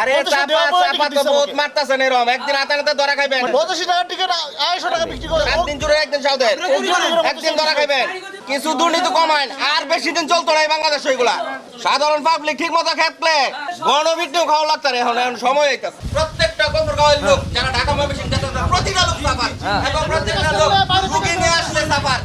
আরে চাপা চাপা তো বহুত মারতাছেন এরকম একদিন আতানাতে ধরা খাইবেন 85 টাকা টিকিট 250 টাকা বিক্রি করে 7 দিন জুড়ে একদিন সাউদের একদিন ধরা খাইবেন কিছু দুর্নীতি কমায় আর বেশি দিন চলতো না এই বাংলাদেশ ওইগুলা সাধারণ পাবলিক ঠিক মতো খেতলে গণভিডিও খাওয়া লাগতো এখন এখন সময় হইতাছে প্রত্যেকটা গফরগাঁওয়ের লোক যারা ঢাকা ময়মনসিংহ যেতে প্রতিটা লোক সাফার এবং প্রত্যেকটা লোক রুগী নিয়ে আসলে সাফার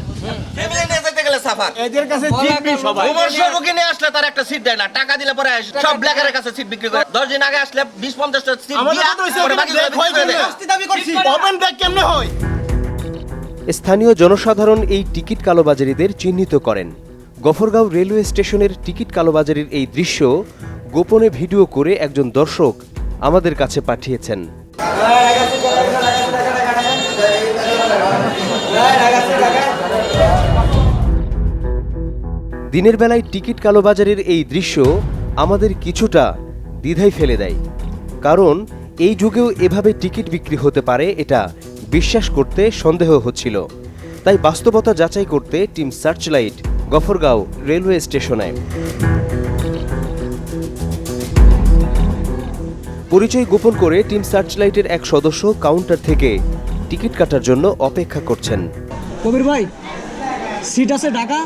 ফ্যামিলি নিয়ে যেতে গেলে সাফার এদের কাছে জিপি সবাই অবশ্য রুগী নিয়ে আসলে তার একটা সিট দেয় না টাকা দিলে পরে সব ব্ল্যাকের কাছে সিট বিক্রি করে 10 দিন আগে আসলে 20-50 টা সিট দিয়া পরে বাকিগুলো বিক্রি করে দেয় দাবি করছি ওপেন ব্যাগ কেমনে হয় স্থানীয় জনসাধারণ এই টিকিট কালোবাজারিদের চিহ্নিত করেন গফরগাঁও রেলওয়ে স্টেশনের টিকিট কালোবাজারির এই দৃশ্য গোপনে ভিডিও করে একজন দর্শক আমাদের কাছে পাঠিয়েছেন দিনের বেলায় টিকিট কালোবাজারির এই দৃশ্য আমাদের কিছুটা দ্বিধায় ফেলে দেয় কারণ এই যুগেও এভাবে টিকিট বিক্রি হতে পারে এটা বিশ্বাস করতে সন্দেহ হচ্ছিল তাই বাস্তবতা যাচাই করতে টিম সার্চলাইট গফরগাঁও রেলওয়ে স্টেশনে পরিচয় গোপন করে টিম সার্চলাইটের এক সদস্য কাউন্টার থেকে টিকিট কাটার জন্য অপেক্ষা করছেন কবির ভাই সিট আছে ঢাকা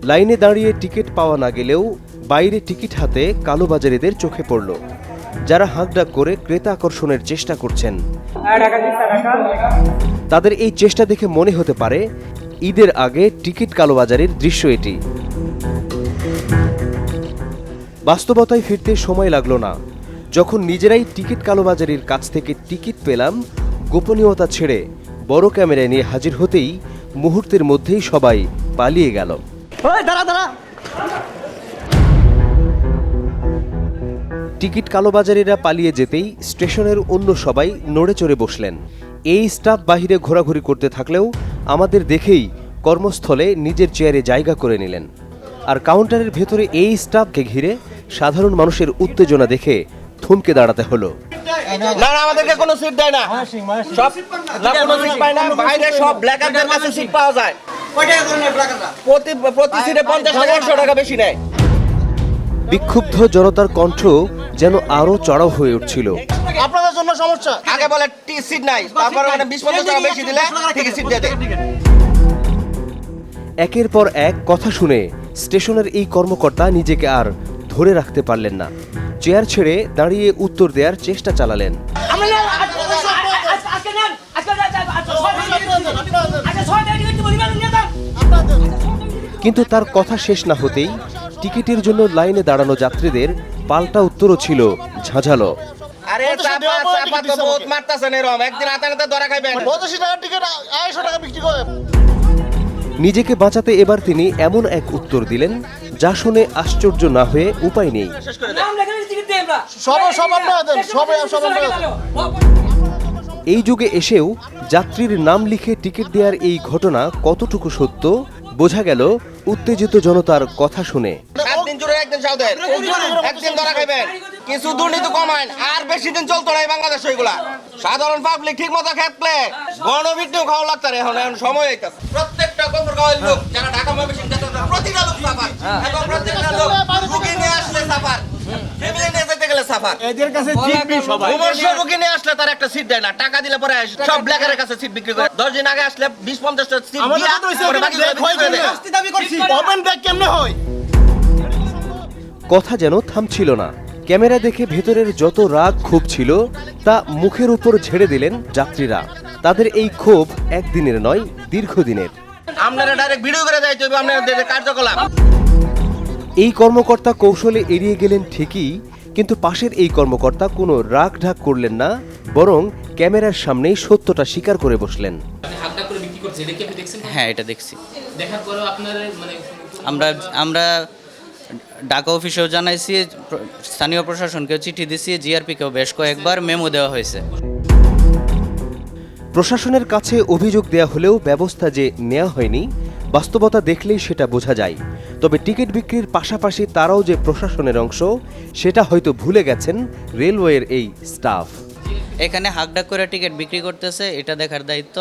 লাইনে দাঁড়িয়ে টিকিট পাওয়া না গেলেও বাইরে টিকিট হাতে কালোবাজারিদের চোখে পড়ল যারা হাঁকডাক করে ক্রেতা আকর্ষণের চেষ্টা করছেন তাদের এই চেষ্টা দেখে মনে হতে পারে ঈদের আগে টিকিট কালোবাজারির দৃশ্য এটি বাস্তবতায় ফিরতে সময় লাগলো না যখন নিজেরাই টিকিট কালোবাজারির কাছ থেকে টিকিট পেলাম গোপনীয়তা ছেড়ে বড় ক্যামেরায় নিয়ে হাজির হতেই মুহূর্তের মধ্যেই সবাই পালিয়ে গেল টিকিট কালোবাজারিরা পালিয়ে যেতেই স্টেশনের অন্য সবাই নড়ে চড়ে বসলেন এই স্টাফ বাহিরে ঘোরাঘুরি করতে থাকলেও আমাদের দেখেই কর্মস্থলে নিজের চেয়ারে জায়গা করে নিলেন আর কাউন্টারের ভেতরে এই স্টাফকে ঘিরে সাধারণ মানুষের উত্তেজনা দেখে থমকে দাঁড়াতে হলো না না আমাদেরকে কোনো সিট দেয় না সব না কোনো সিট পায় না বাইরে সব ব্ল্যাকারদের কাছে সিট পাওয়া যায় কয় টাকা করে নেয় ব্ল্যাকাররা প্রতি সিটে 50 টাকা 100 টাকা বেশি নেয় বিক্ষুব্ধ জনতার কণ্ঠ যেন আরো চড়াও হয়ে উঠছিল আপনাদের জন্য সমস্যা আগে বলে সিট নাই তারপরে মানে 20-50 টাকা বেশি দিলে ঠিক সিট দিয়ে দেয় একের পর এক কথা শুনে স্টেশনের এই কর্মকর্তা নিজেকে আর ধরে রাখতে পারলেন না চেয়ার ছেড়ে দাঁড়িয়ে উত্তর দেওয়ার চেষ্টা চালালেন কিন্তু তার কথা শেষ না হতেই টিকিটের জন্য লাইনে দাঁড়ানো যাত্রীদের পাল্টা উত্তরও ছিল ঝাঁঝালো আরে চাপা চাপা তো বহুত মারতাছেন এরকম একদিন আতানাতে ধরা খাইবেন 85 টাকা টিকিট 250 টাকা বিক্রি করে নিজেকে বাঁচাতে এবার তিনি এমন এক উত্তর দিলেন যা শুনে আশ্চর্য না হয়ে উপায় নেই এই যুগে এসেও যাত্রীর নাম লিখে টিকিট দেওয়ার এই ঘটনা কতটুকু সত্য বোঝা গেল উত্তেজিত জনতার কথা শুনে 7 দিন জুড়ে একদিন সাউদের একদিন ধরা খাইবেন কিছু দুর্নীতি কমায় আর বেশি দিন চলতো না এই বাংলাদেশ ওইগুলা সাধারণ পাবলিক ঠিক মতো খেতলে গণভিডিও খাওয়া লাগতো এখন এখন সময় হইতাছে প্রত্যেকটা গফরগাঁওয়ের লোক যারা ঢাকা ময়মনসিংহ যেতে প্রতিটা লোক সাফার এবং প্রত্যেকটা লোক রুগী নিয়ে আসলে সাফার ফ্যামিলি নিয়ে যেতে গেলে সাফার এদের কাছে জিপি সবাই অবশ্য রুগী নিয়ে আসলে তার একটা সিট দেয় না টাকা দিলে পরে সব ব্ল্যাকের কাছে সিট বিক্রি করে 10 দিন আগে আসলে 20-50 টা সিট দিয়া পরে বাকিগুলো বিক্রি করে দেয় দাবি করছি ওপেন ব্যাগ কেমনে হয় কথা যেন থামছিল না ক্যামেরা দেখে ভেতরের যত রাগ ক্ষোভ ছিল তা মুখের উপর ঝেড়ে দিলেন যাত্রীরা তাদের এই ক্ষোভ একদিনের নয় দীর্ঘদিনের আপনারা ডাইরেক্ট ভিডিও করে যাইতে হবে আপনাদের কার্যকলাপ এই কর্মকর্তা কৌশলে এড়িয়ে গেলেন ঠিকই কিন্তু পাশের এই কর্মকর্তা কোনো রাগ ঢাক করলেন না বরং ক্যামেরার সামনেই সত্যটা স্বীকার করে বসলেন হ্যাঁ এটা দেখছি দেখার পরেও আপনার মানে আমরা ঢাকা অফিসেও জানাইছি স্থানীয় প্রশাসনকেও চিঠি দিছি জিআরপিকেও বেশ কয়েকবার মেমো দেওয়া হয়েছে প্রশাসনের কাছে অভিযোগ দেয়া হলেও ব্যবস্থা যে নেওয়া হয়নি বাস্তবতা দেখলেই সেটা বোঝা যায় তবে টিকিট বিক্রির পাশাপাশি তারাও যে প্রশাসনের অংশ সেটা হয়তো ভুলে গেছেন রেলওয়ের এই স্টাফ এখানে হাকডাক করে টিকিট বিক্রি করতেছে এটা দেখার দায়িত্ব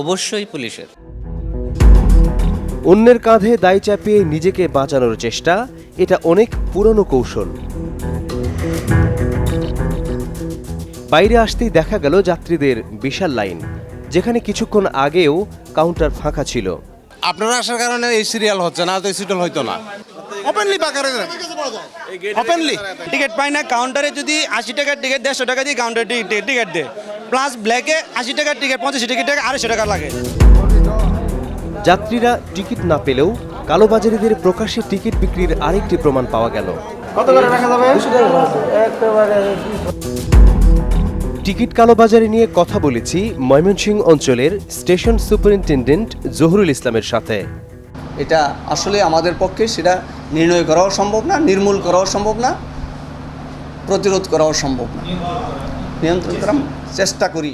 অবশ্যই পুলিশের অন্যের কাঁধে দায় চাপিয়ে নিজেকে বাঁচানোর চেষ্টা, এটা অনেক পুরনো কৌশল। বাইরে আসতেই দেখা গেল যাত্রীদের বিশাল লাইন, যেখানে কিছুক্ষণ আগেও কাউন্টার ফাঁকা ছিল। আপনারা আসার কারণে এই সিরিয়াল হচ্ছে না, তো এই সিরিয়াল হইতো না। ওপেনলি বাকারে ওপেনলি টিকিট পাই না। কাউন্টারে যদি 80 টাকার টিকিট 150 টাকা দিয়ে কাউন্টারে টিকিট দেয়, প্লাস ব্ল্যাকে 80 টাকার টিকিট 85 টিকিট 250 টাকা লাগে। যাত্রীরা টিকিট না পেলেও কালোবাজারিদের প্রকাশ্যে টিকিট বিক্রির আরেকটি প্রমাণ পাওয়া গেল। টিকিট কালোবাজারি নিয়ে কথা বলেছি ময়মনসিংহ অঞ্চলের স্টেশন সুপারিনটেনডেন্ট জহুরুল ইসলামের সাথে। এটা আসলে আমাদের পক্ষে সেটা নির্ণয় করাও সম্ভব না, নির্মূল করাও সম্ভব না, প্রতিরোধ করাও সম্ভব না। নিয়ন্ত্রণ করার চেষ্টা করি।